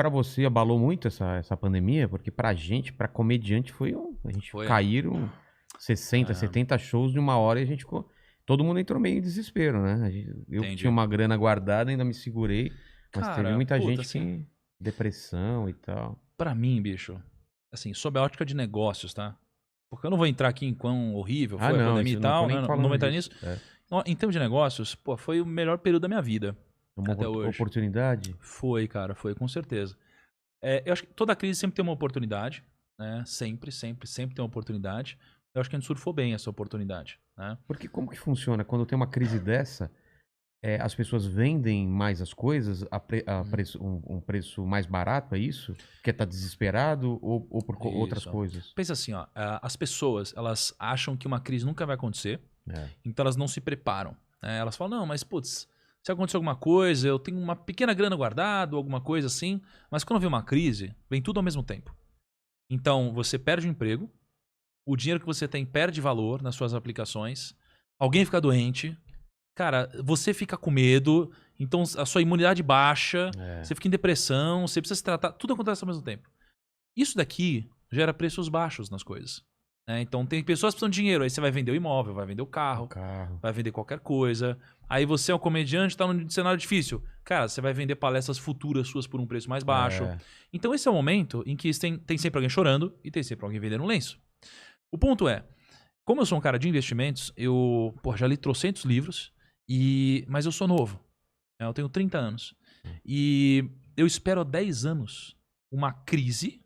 Pra você abalou muito essa pandemia? Porque pra gente, pra comediante, a gente Foi. caíram 60, 70 shows de uma hora e a gente ficou... Todo mundo entrou meio em desespero, né? Eu que Entendi. tinha uma grana guardada, ainda me segurei. Mas teve Cara, muita puta, gente assim, que... Depressão e tal. pra mim, bicho, assim, sob a ótica de negócios, tá? Porque eu não vou entrar aqui em quão horrível Ah, foi a não, pandemia e isso, não tô tal, nem né? Não falando vou entrar disso. nisso. Em termos de negócios, pô, foi o melhor período da minha vida É uma até hoje. oportunidade? Foi, cara, foi, com certeza. Eu acho que toda crise sempre tem uma oportunidade, né? Sempre, sempre, sempre tem uma oportunidade. Eu acho que a gente surfou bem essa oportunidade, né? Porque como que funciona? Quando tem uma crise dessa, as pessoas vendem mais as coisas a um preço mais barato, é isso? Porque tá desesperado ou por outras Isso. coisas? Pensa assim, ó, as pessoas, elas acham que uma crise nunca vai acontecer, É. então elas não se preparam, né? Elas falam, não, mas putz, se acontecer alguma coisa, eu tenho uma pequena grana guardada, alguma coisa assim, mas quando vem uma crise, vem tudo ao mesmo tempo. Então, você perde o emprego, o dinheiro que você tem perde valor nas suas aplicações, alguém fica doente, cara, você fica com medo, então a sua imunidade baixa, você fica em depressão, você precisa se tratar, tudo acontece ao mesmo tempo. Isso daqui gera preços baixos nas coisas, né? Então tem pessoas que precisam de dinheiro, aí você vai vender o imóvel, vai vender o carro, vai vender qualquer coisa. Aí você é um comediante, tá num cenário difícil. Cara, você vai vender palestras futuras suas por um preço mais baixo. É. Então esse é o momento em que tem sempre alguém chorando e tem sempre alguém vendendo um lenço. O ponto é, como eu sou um cara de investimentos, eu já li trocentos livros, mas eu sou novo, né? Eu tenho 30 anos. E eu espero há 10 anos uma crise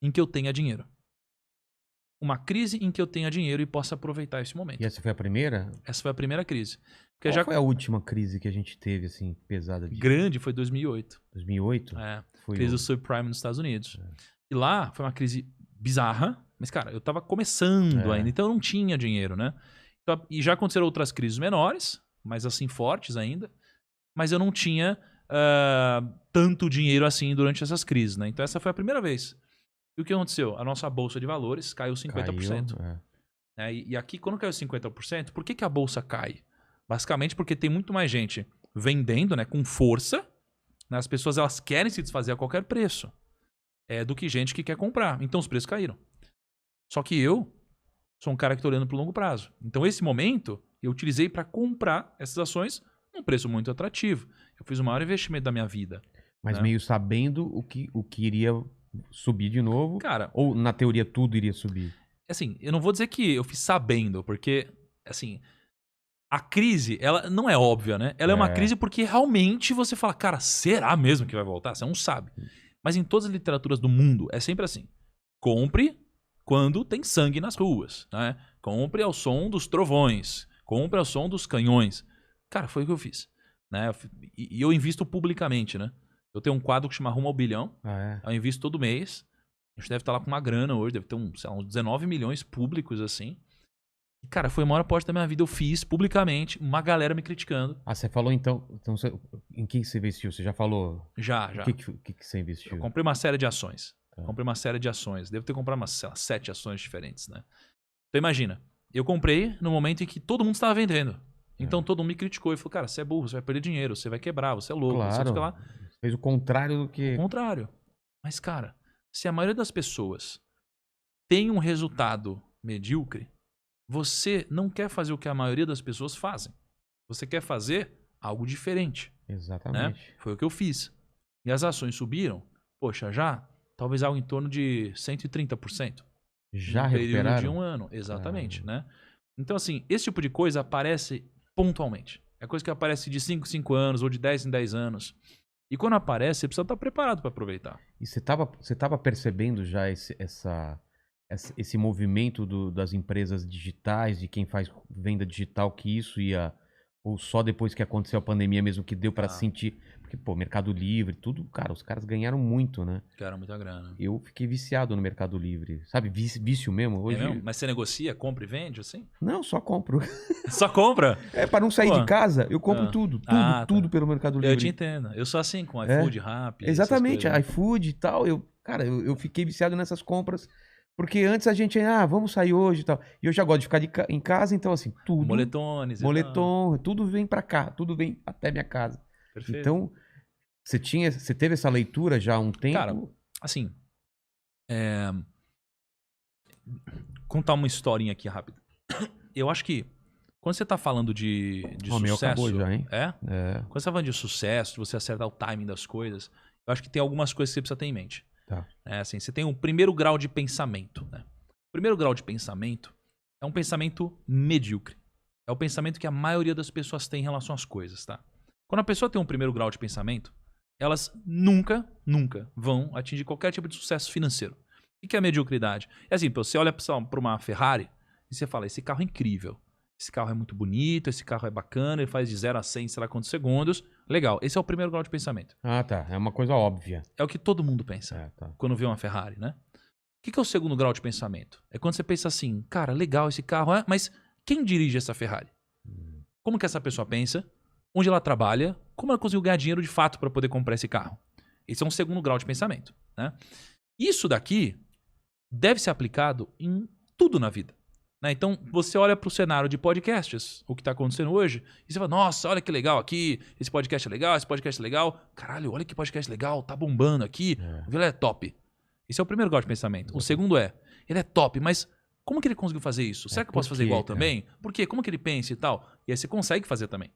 em que eu tenha dinheiro. Uma crise em que eu tenha dinheiro e possa aproveitar esse momento. E essa foi a primeira? Essa foi a primeira crise. Porque Qual foi a última crise que a gente teve, assim, pesada? Grande foi 2008. 2008? Foi crise do subprime nos Estados Unidos. E lá foi uma crise bizarra, mas, cara, eu tava começando ainda, então eu não tinha dinheiro, né? Então, e já aconteceram outras crises menores, mas assim, fortes ainda, mas eu não tinha tanto dinheiro assim durante essas crises, né? Então essa foi a primeira vez. E o que aconteceu? A nossa bolsa de valores caiu 50%. E aqui, quando caiu 50%, por que a bolsa cai? Basicamente porque tem muito mais gente vendendo, né, com força, né? As pessoas elas querem se desfazer a qualquer preço, do que gente que quer comprar. Então os preços caíram. Só que eu sou um cara que estou olhando para o longo prazo. Então esse momento eu utilizei para comprar essas ações num preço muito atrativo. Eu fiz o maior investimento da minha vida. Mas né? meio sabendo o que iria subir de novo? Cara, ou na teoria tudo iria subir? Assim, eu não vou dizer que eu fiz sabendo, porque, assim, a crise, ela não é óbvia, né? Ela é uma crise porque realmente você fala, cara, será mesmo que vai voltar? Você não sabe. Mas em todas as literaturas do mundo, é sempre assim. Compre quando tem sangue nas ruas, né? Compre ao som dos trovões. Compre ao som dos canhões. Cara, foi o que eu fiz. Né? E eu invisto publicamente, né? Eu tenho um quadro que chama Rumo ao Bilhão. Eu invisto todo mês. A gente deve estar lá com uma grana hoje, deve ter uns 19 milhões públicos, assim. E, cara, foi a maior aposta da minha vida. Eu fiz publicamente, uma galera me criticando. Você falou então em que você investiu? Você já falou? Já. O que você investiu? Eu comprei uma série de ações. Devo ter comprado umas, 7 ações diferentes, né? Então imagina, eu comprei no momento em que todo mundo estava vendendo. Então todo mundo me criticou e falou, cara, você é burro, você vai perder dinheiro, você vai quebrar, você é louco, você fica lá. Fez o contrário do que... O contrário. Mas, cara, se a maioria das pessoas tem um resultado medíocre, você não quer fazer o que a maioria das pessoas fazem. Você quer fazer algo diferente. Exatamente. Né? Foi o que eu fiz. E as ações subiram, talvez algo em torno de 130%. Já no período recuperaram? de um ano. Exatamente, né? Então, assim, esse tipo de coisa aparece pontualmente. É coisa que aparece de 5 em 5 anos ou de 10 em 10 anos. E quando aparece, você precisa estar preparado para aproveitar. E você tava percebendo já esse movimento das empresas digitais, de quem faz venda digital, que isso ia... Ou só depois que aconteceu a pandemia mesmo que deu pra sentir? Porque, pô, Mercado Livre, tudo, cara, os caras ganharam muito, né? Ganharam muita grana. Eu fiquei viciado no Mercado Livre. Sabe, vício mesmo. Hoje... É mesmo? Mas você negocia, compra e vende, assim? Não, só compro. Só compra? Pra não sair de casa, eu compro tudo. Tudo pelo Mercado Livre. Eu te entendo. Eu sou assim com iFood, Rappi. Exatamente, iFood e tal. Cara, eu fiquei viciado nessas compras. Porque antes a gente, vamos sair hoje e tal. E eu já gosto de ficar em casa, então assim, tudo. Moletones e Moletom, tudo vem pra cá, tudo vem até minha casa. Perfeito. Então, Você teve essa leitura já há um tempo? Cara, assim, contar uma historinha aqui rápida. Eu acho que quando você tá falando de sucesso... Meu acabou já, hein? É? Quando você tá falando de sucesso, de você acertar o timing das coisas, eu acho que tem algumas coisas que você precisa ter em mente. Tá. Assim, você tem um primeiro grau de pensamento. Né? O primeiro grau de pensamento é um pensamento medíocre. É o pensamento que a maioria das pessoas tem em relação às coisas, tá? Quando a pessoa tem um primeiro grau de pensamento, elas nunca vão atingir qualquer tipo de sucesso financeiro. O que é a mediocridade? É assim, você olha para uma Ferrari e você fala, esse carro é incrível, esse carro é muito bonito, esse carro é bacana, ele faz de 0 a 100 sei lá quantos segundos. Legal, esse é o primeiro grau de pensamento. Ah, tá. É uma coisa óbvia. É o que todo mundo pensa quando vê uma Ferrari, né? O que é o segundo grau de pensamento? É quando você pensa assim, cara, legal esse carro, mas quem dirige essa Ferrari? Como que essa pessoa pensa? Onde ela trabalha? Como ela conseguiu ganhar dinheiro de fato para poder comprar esse carro? Esse é um segundo grau de pensamento, né? Isso daqui deve ser aplicado em tudo na vida. Né? Então, você olha para o cenário de podcasts, o que está acontecendo hoje, e você fala, nossa, olha que legal aqui, esse podcast é legal, esse podcast é legal. Caralho, olha que podcast legal, tá bombando aqui, o Vila é top. Esse é o primeiro grau de pensamento. O segundo ele é top, mas como que ele conseguiu fazer isso? Será que eu posso fazer igual também? Por quê? Como que ele pensa e tal? E aí você consegue fazer também.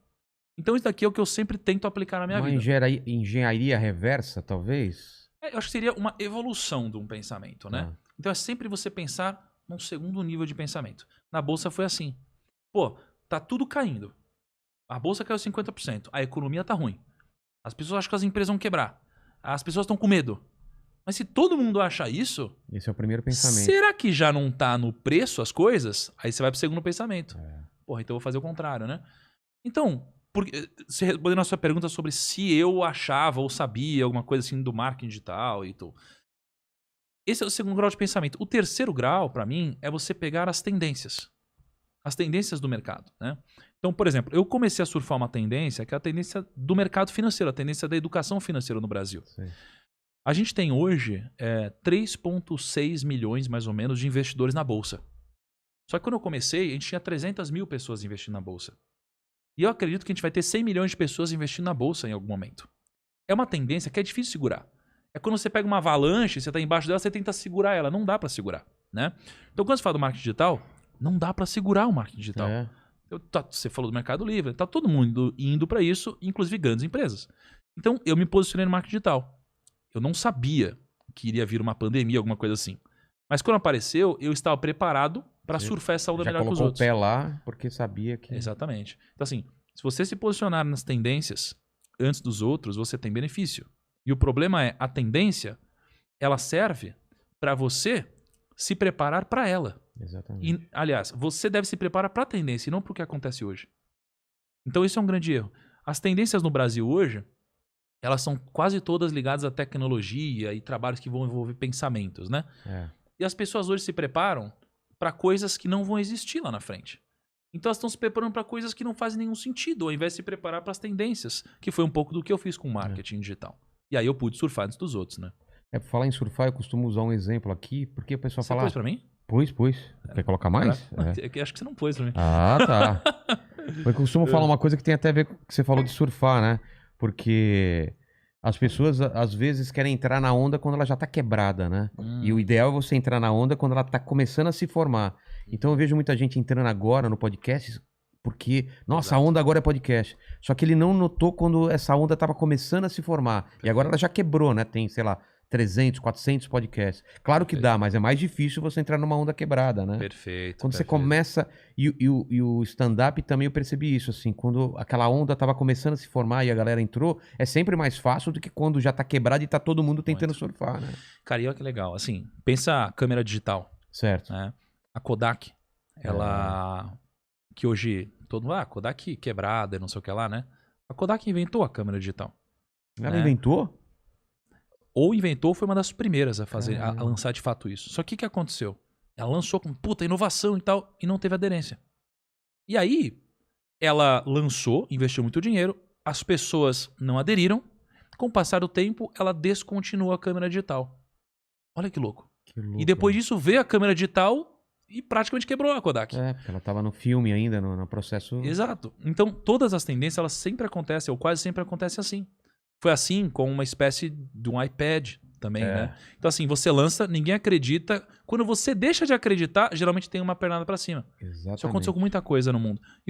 Então, isso daqui é o que eu sempre tento aplicar na minha vida. Engenharia reversa, talvez? Eu acho que seria uma evolução de um pensamento, né? Então, é sempre você pensar num segundo nível de pensamento. Na Bolsa foi assim. Pô, tá tudo caindo. A Bolsa caiu 50%. A economia tá ruim. As pessoas acham que as empresas vão quebrar. As pessoas estão com medo. Mas se todo mundo acha isso... Esse é o primeiro pensamento. Será que já não tá no preço as coisas? Aí você vai pro segundo pensamento. Porra, então eu vou fazer o contrário, né? Então, se respondendo a sua pergunta sobre se eu achava ou sabia alguma coisa assim do marketing digital e tudo. Esse é o segundo grau de pensamento. O terceiro grau, para mim, é você pegar as tendências. As tendências do mercado, né? Então, por exemplo, eu comecei a surfar uma tendência que é a tendência do mercado financeiro, a tendência da educação financeira no Brasil. Sim. A gente tem hoje 3,6 milhões, mais ou menos, de investidores na Bolsa. Só que quando eu comecei, a gente tinha 300 mil pessoas investindo na Bolsa. E eu acredito que a gente vai ter 100 milhões de pessoas investindo na Bolsa em algum momento. É uma tendência que é difícil segurar. É quando você pega uma avalanche, você está embaixo dela, você tenta segurar ela. Não dá para segurar, né? Então, quando você fala do marketing digital, não dá para segurar o marketing digital. Você falou do Mercado Livre, tá todo mundo indo para isso, inclusive grandes empresas. Então, eu me posicionei no marketing digital. Eu não sabia que iria vir uma pandemia, alguma coisa assim. Mas quando apareceu, eu estava preparado para surfar essa onda melhor que os outros. Já colocou o pé lá porque sabia que... Exatamente. Então, assim, se você se posicionar nas tendências antes dos outros, você tem benefício. E o problema é, a tendência, ela serve para você se preparar para ela. Exatamente. E, aliás, você deve se preparar para a tendência e não para o que acontece hoje. Então, isso é um grande erro. As tendências no Brasil hoje, elas são quase todas ligadas à tecnologia e trabalhos que vão envolver pensamentos, né? E as pessoas hoje se preparam para coisas que não vão existir lá na frente. Então elas estão se preparando para coisas que não fazem nenhum sentido, ao invés de se preparar para as tendências, que foi um pouco do que eu fiz com marketing digital. E aí eu pude surfar antes dos outros, né? Pra falar em surfar, eu costumo usar um exemplo aqui, porque o pessoal fala... Você pôs pra mim? Pôs. Quer colocar mais? Acho que você não pôs pra mim. Ah, tá. Eu costumo falar uma coisa que tem até a ver com o que você falou de surfar, né? Porque as pessoas, às vezes, querem entrar na onda quando ela já tá quebrada, né? E o ideal é você entrar na onda quando ela tá começando a se formar. Então eu vejo muita gente entrando agora no podcast porque, nossa, a onda agora é podcast. Só que ele não notou quando essa onda tava começando a se formar. Perfeito. E agora ela já quebrou, né? Tem, sei lá, 300, 400 podcasts. Claro que dá, mas é mais difícil você entrar numa onda quebrada, né? Perfeito. Quando você começa... E o stand-up também eu percebi isso, assim. Quando aquela onda tava começando a se formar e a galera entrou, é sempre mais fácil do que quando já tá quebrado e tá todo mundo tentando surfar, né? Cara, e olha que legal. Assim, pensa a câmera digital. Certo. Né? A Kodak, ela... Que hoje... Kodak quebrada, não sei o que lá, né? A Kodak inventou a câmera digital. Ela inventou? Ou inventou, foi uma das primeiras a fazer, a lançar de fato isso. Só que o que aconteceu? Ela lançou com puta inovação e tal, e não teve aderência. E aí, ela lançou, investiu muito dinheiro, as pessoas não aderiram, com o passar do tempo, ela descontinuou a câmera digital. Olha que louco. E depois disso, veio a câmera digital e praticamente quebrou a Kodak. Porque ela estava no filme ainda, no processo... Exato. Então, todas as tendências, elas sempre acontecem, ou quase sempre acontecem assim. Foi assim com uma espécie de um iPad também, É. né? Então assim, você lança, ninguém acredita. Quando você deixa de acreditar, geralmente tem uma pernada pra cima. Exatamente. Isso aconteceu com muita coisa no mundo.